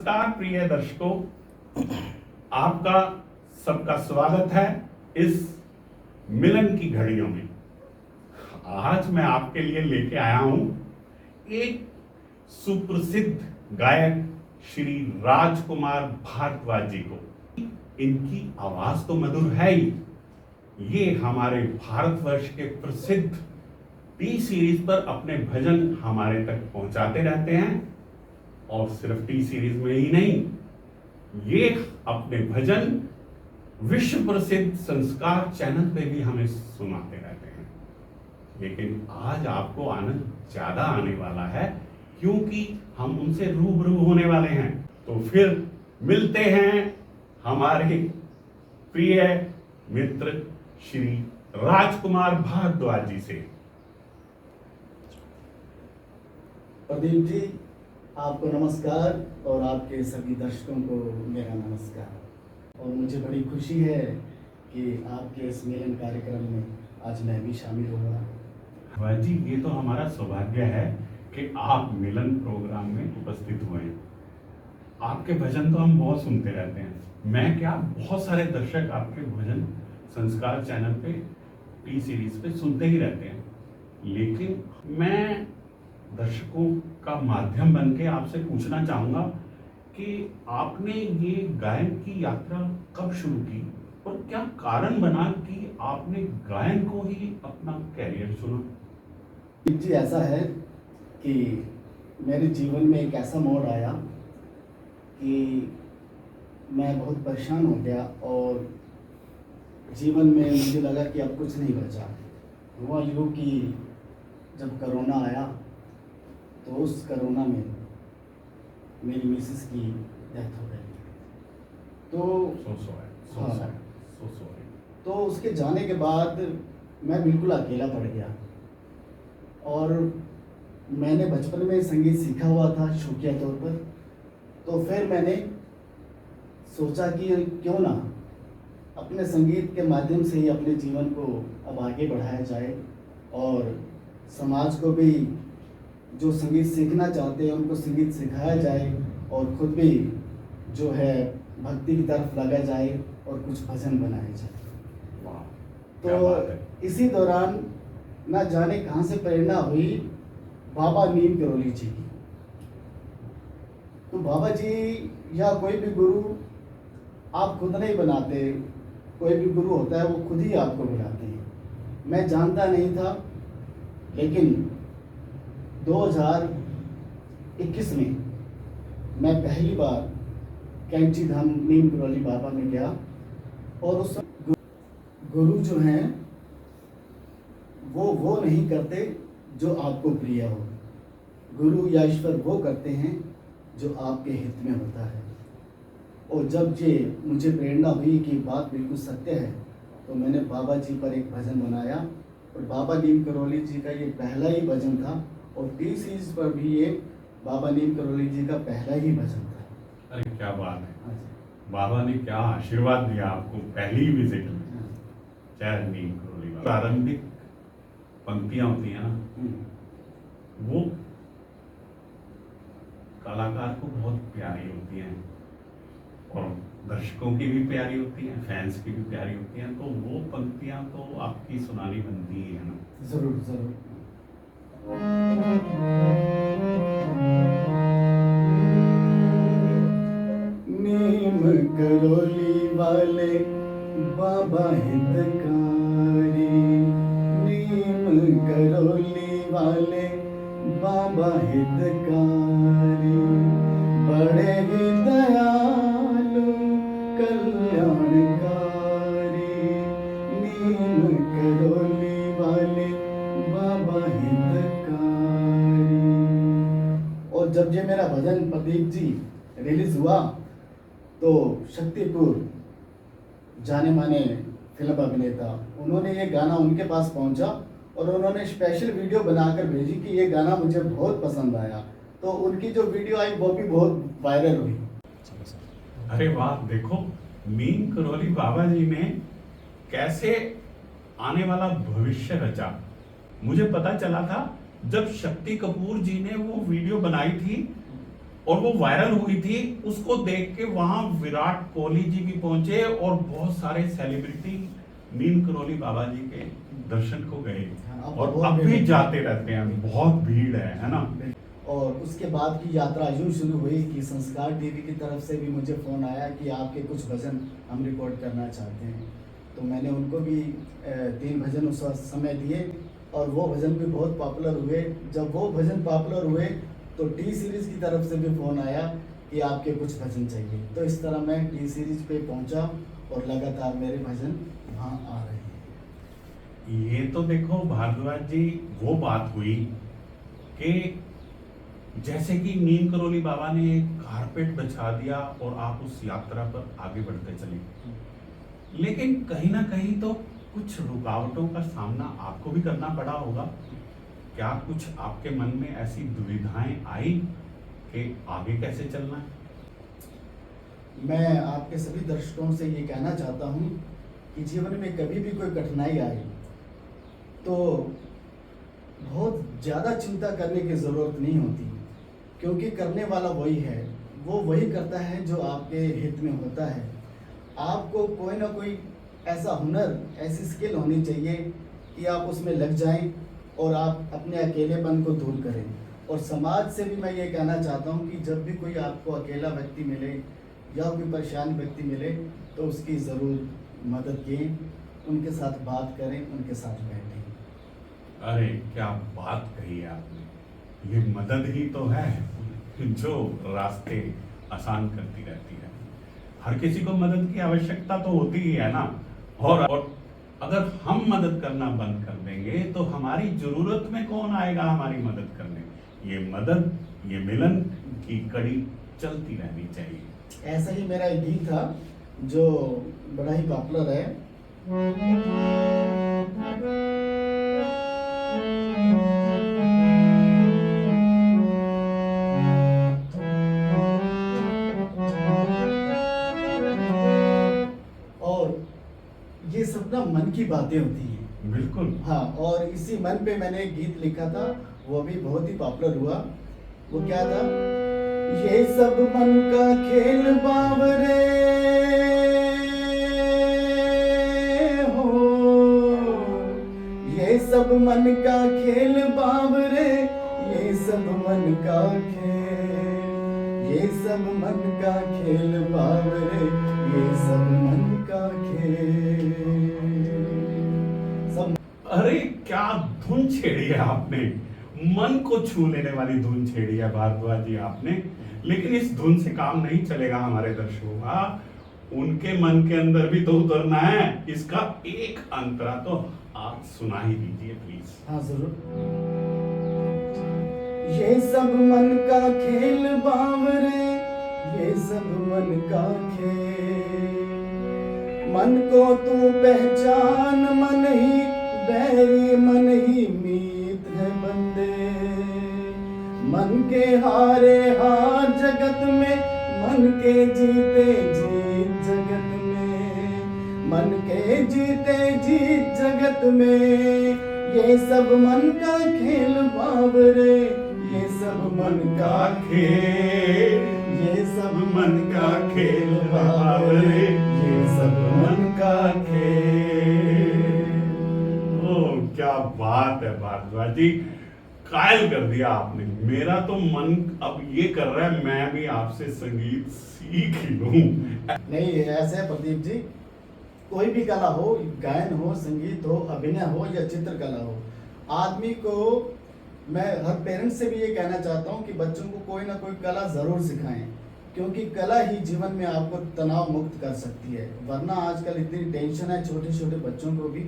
नमस्कार प्रिय दर्शकों, आपका सबका स्वागत है इस मिलन की घड़ियों में। आज मैं आपके लिए लेके आया हूं एक सुप्रसिद्ध गायक श्री राजकुमार भारद्वाज जी को। इनकी आवाज तो मधुर है ही, ये हमारे भारतवर्ष के प्रसिद्ध टी सीरीज पर अपने भजन हमारे तक पहुंचाते रहते हैं। और सिर्फ टी सीरीज में ही नहीं, ये अपने भजन विश्व प्रसिद्ध संस्कार चैनल पे भी हमें सुनाते रहते हैं। लेकिन आज आपको आनंद ज्यादा आने वाला है क्योंकि हम उनसे रूबरू होने वाले हैं। तो फिर मिलते हैं हमारे प्रिय मित्र श्री राजकुमार भारद्वाज जी से। प्रदीप जी, आपको नमस्कार और आपके सभी दर्शकों को मेरा नमस्कार। और मुझे बड़ी खुशी है कि आपके इस मिलन कार्यक्रम में आज मैं भी शामिल हुआ। भारद्वाज जी, ये तो हमारा सौभाग्य है कि आप मिलन प्रोग्राम में उपस्थित हुए हैं। आपके भजन तो हम बहुत सुनते रहते हैं। मैं क्या, बहुत सारे दर्शक आपके भजन संस्कार चैनल पे टी सीरीज पे सुनते ही रहते हैं। लेकिन मैं दर्शकों का माध्यम बन के आपसे पूछना चाहूंगा कि आपने ये गायन की यात्रा कब शुरू की और क्या कारण बना कि आपने गायन को ही अपना कैरियर चुना? जी, ऐसा है कि मेरे जीवन में एक ऐसा मोड़ आया कि मैं बहुत परेशान हो गया और जीवन में मुझे लगा कि अब कुछ नहीं बचा। हुआ यूँ कि जब कोरोना आया तो उस कोरोना में मेरी मिसेस की डेथ हो गई। तो उसके जाने के बाद मैं बिल्कुल अकेला पड़ गया। और मैंने बचपन में संगीत सीखा हुआ था शौकिया तौर पर। तो फिर मैंने सोचा कि क्यों ना अपने संगीत के माध्यम से ही अपने जीवन को अब आगे बढ़ाया जाए और समाज को भी जो संगीत सीखना चाहते हैं उनको संगीत सिखाया जाए और खुद भी जो है भक्ति की तरफ लगा जाए और कुछ भजन बनाया जाए। तो इसी दौरान ना जाने कहाँ से प्रेरणा हुई बाबा नीम करोली जी की। तो बाबा जी या कोई भी गुरु आप खुद नहीं बनाते, कोई भी गुरु होता है वो खुद ही आपको बुलाते हैं। मैं जानता नहीं था, लेकिन 2021 में मैं पहली बार कैंची धाम नीम करोली बाबा में गया और उस गुरु जो हैं वो नहीं करते जो आपको प्रिय हो। गुरु या ईश्वर वो करते हैं जो आपके हित में होता है। और जब ये मुझे प्रेरणा हुई कि बात बिल्कुल सत्य है, तो मैंने बाबा जी पर एक भजन बनाया और बाबा नीम करोली जी का ये पहला ही भजन था। और टी सीरीज पर भी ये बाबा नीम करोली जी का पहला ही भजन था। अरे क्या बात है! बाबा ने क्या आशीर्वाद दिया आपको पहली विजिट में। जय नीम करोली। प्रारंभिक पंक्तियां होती हैं ना, वो कलाकार को बहुत प्यारी होती हैं और दर्शकों की भी प्यारी होती हैं, फैंस की भी प्यारी होती हैं। तो वो पंक्तियां तो आपकी सुनानी बनती है ना। जरूर जरूर। नीम करोली वाले बाबा हितकारी, नीम करोली वाले बाबा हितकारी, बड़े ही दयालु कल्याणकारी, नीम करोली वाले बाबा हितकारी। और जब ये मेरा भजन प्रदीप जी रिलीज हुआ तो शक्तिपुर जाने माने फिल्म अभिनेता उन्होंने ये गाना उनके पास पहुंचा और उन्होंने स्पेशल वीडियो बनाकर भेजी कि ये गाना मुझे बहुत पसंद आया। तो उनकी जो वीडियो आई वो भी बहुत वायरल हुई। अरे वाह! देखो नीम करोली बाबा जी ने कैसे आने वाला भविष्य रचा। मुझे पता चला था जब शक्ति कपूर जी ने वो वीडियो बनाई थी और वो वायरल हुई थी। उसको देख के वहां विराट कोहली जी भी पहुंचे और बहुत सारे सेलिब्रिटी नीम करोली बाबा जी के दर्शन को गए। हाँ, और बहुत अब भीड़ भी है। जाते रहते हैं, बहुत भीड़ है ना। और उसके बाद की यात्रा यूँ शुरू हुई कि संस्कार टीवी की तरफ से भी मुझे फ़ोन आया कि आपके कुछ भजन हम रिकॉर्ड करना चाहते हैं। तो मैंने उनको भी 3 भजन उस वक्त समय दिए और वो भजन भी बहुत पॉपुलर हुए। जब वो भजन पॉपुलर हुए तो टी सीरीज़ की तरफ से भी फ़ोन आया कि आपके कुछ भजन चाहिए। तो इस तरह मैं टी सीरीज़ पे पहुंचा और लगातार मेरे भजन वहाँ आ रहे हैं। ये तो देखो भारद्वाज जी, वो बात हुई कि जैसे कि नीम करोली बाबा ने एक कारपेट बिछा दिया और आप उस यात्रा पर आगे बढ़ते चले। लेकिन कहीं ना कहीं तो कुछ रुकावटों का सामना आपको भी करना पड़ा होगा। क्या कुछ आपके मन में ऐसी दुविधाएं आई कि आगे कैसे चलना है? मैं आपके सभी दर्शकों से ये कहना चाहता हूँ कि जीवन में कभी भी कोई कठिनाई आए तो बहुत ज़्यादा चिंता करने की ज़रूरत नहीं होती, क्योंकि करने वाला वही है। वो वही करता है जो आपके हित में होता है। आपको कोई ना कोई ऐसा हुनर, ऐसी स्किल होनी चाहिए कि आप उसमें लग जाएं और आप अपने अकेलेपन को दूर करें। और समाज से भी मैं ये कहना चाहता हूँ कि जब भी कोई आपको अकेला व्यक्ति मिले या कोई परेशान व्यक्ति मिले तो उसकी ज़रूर मदद करें, उनके साथ बात करें, उनके साथ बैठें। अरे क्या बात कही है आपने। ये मदद ही तो है जो रास्ते आसान करती रहती है। हर किसी को मदद की आवश्यकता तो होती ही है ना। और अगर हम मदद करना बंद कर देंगे तो हमारी जरूरत में कौन आएगा हमारी मदद करने। ये मदद, ये मिलन की कड़ी चलती रहनी चाहिए। ऐसा ही मेरा एक गीत था जो बड़ा ही पॉपुलर है। और ये सब ना मन की बातें होती हैं। बिल्कुल। हाँ, और इसी मन पे मैंने एक गीत लिखा था, वो भी बहुत ही पॉपुलर हुआ। वो क्या था? ये सब मन का खेल बावरे हो, ये सब मन का खेल बावरे, ये सब मन का खेल, ये सब मन का खेल बावरे, ये सब मन का खेल। सब अरे क्या धुन छेड़ी है आपने। मन को छू लेने वाली धुन छेड़ी है भारद्वाज जी आपने। लेकिन इस धुन से काम नहीं चलेगा हमारे दर्शकों का। उनके मन के अंदर भी तो उतरना है। इसका एक अंतरा तो आप सुना ही दीजिए प्लीज। हाँ जरूर। ये सब मन का खेल बावरे, ये सब मन का खेल, मन को तू पहचान, मन ही बैरी, मन ही मीत है बंदे। मन के हारे हार जगत में, मन के जीते जीत जगत में, मन के जीते जीत जगत में। ये सब मन का खेल बावरे, ये सब मन का खेल, ये सब मन का खेल बावरे, ये सब मन का खेल। ओ क्या बात है भारद्वाज जी, कायल कर दिया आपने। मेरा तो मन अब ये कर रहा है मैं भी आपसे संगीत सीख ही लूं। नहीं, ऐसे है प्रदीप जी, कोई भी कला हो, गायन हो, संगीत हो, अभिनय हो या चित्रकला हो, आदमी को, मैं हर पेरेंट्स से भी ये कहना चाहता हूँ कि बच्चों को कोई ना कोई कला ज़रूर सिखाएं, क्योंकि कला ही जीवन में आपको तनाव मुक्त कर सकती है। वरना आजकल इतनी टेंशन है छोटे छोटे बच्चों को भी,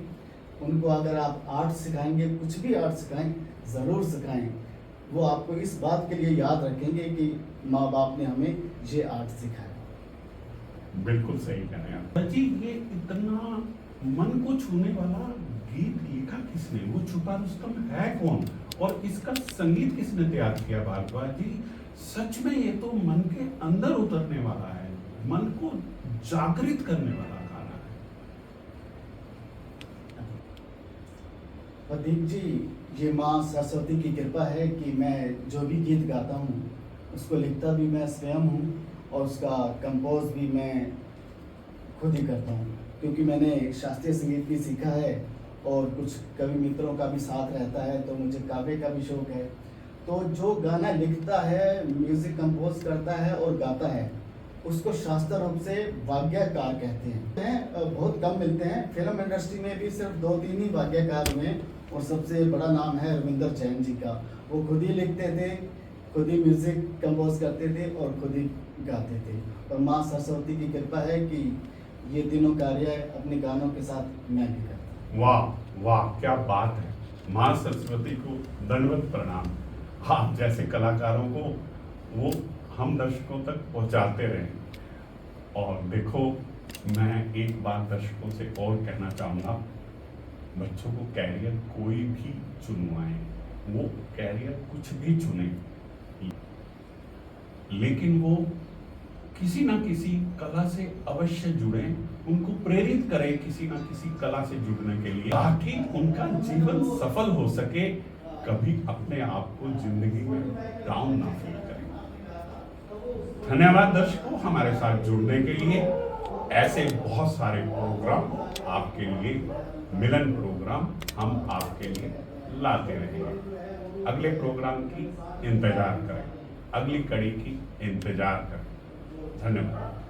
उनको अगर आप आर्ट सिखाएंगे, कुछ भी आर्ट सिखाएं, ज़रूर सिखाएं, वो आपको इस बात के लिए याद रखेंगे कि माँ बाप ने हमें ये आर्ट सिखाया। बिल्कुल सही कह रहे हैं आप जी। ये इतना मन को छूने वाला गीत लिखा किसने? वो छुपा रुस्तम है कौन? और इसका संगीत किसने तैयार किया भारद्वाज जी? सच में ये तो मन के अंदर उतरने वाला है, मन को जागृत करने वाला गाना है। प्रदीप जी, ये माँ सरस्वती की कृपा है कि मैं जो भी गीत गाता हूँ उसको लिखता भी मैं स्वयं हूँ और उसका कंपोज भी मैं खुद ही करता हूँ, क्योंकि मैंने शास्त्रीय संगीत भी सीखा है और कुछ कवि मित्रों का भी साथ रहता है, तो मुझे काव्य का भी शौक है। तो जो गाना लिखता है, म्यूज़िक कंपोज करता है और गाता है, उसको शास्त्रीय रूप से वाग्यकार कहते हैं। बहुत कम मिलते हैं। फिल्म इंडस्ट्री में भी सिर्फ 2-3 ही वाग्यकार हुए और सबसे बड़ा नाम है रविंदर जैन जी का। वो खुद ही लिखते थे, खुद ही म्यूज़िक कंपोज करते थे और खुद ही गाते थे। और माँ सरस्वती की कृपा है कि ये तीनों कार्य अपने गानों के साथ मैं भी करता हूँ। वाह वाह, क्या बात है। माँ सरस्वती को दंडवत प्रणाम। आप जैसे कलाकारों को वो हम दर्शकों तक पहुंचाते रहें। और देखो, मैं एक बात दर्शकों से और कहना चाहूँगा, बच्चों को कैरियर कोई भी चुनवाएं, वो कैरियर कुछ भी चुने, लेकिन वो किसी ना किसी कला से अवश्य जुड़े, उनको प्रेरित करें किसी ना किसी कला से जुड़ने के लिए, ताकि उनका जीवन सफल हो सके, कभी अपने आप को जिंदगी में डाउन ना फील करें। धन्यवाद दर्शकों, हमारे साथ जुड़ने के लिए। ऐसे बहुत सारे प्रोग्राम आपके लिए, मिलन प्रोग्राम हम आपके लिए लाते रहेंगे। अगले प्रोग्राम की इंतजार करें, अगली कड़ी की इंतजार करें। धन्यवाद।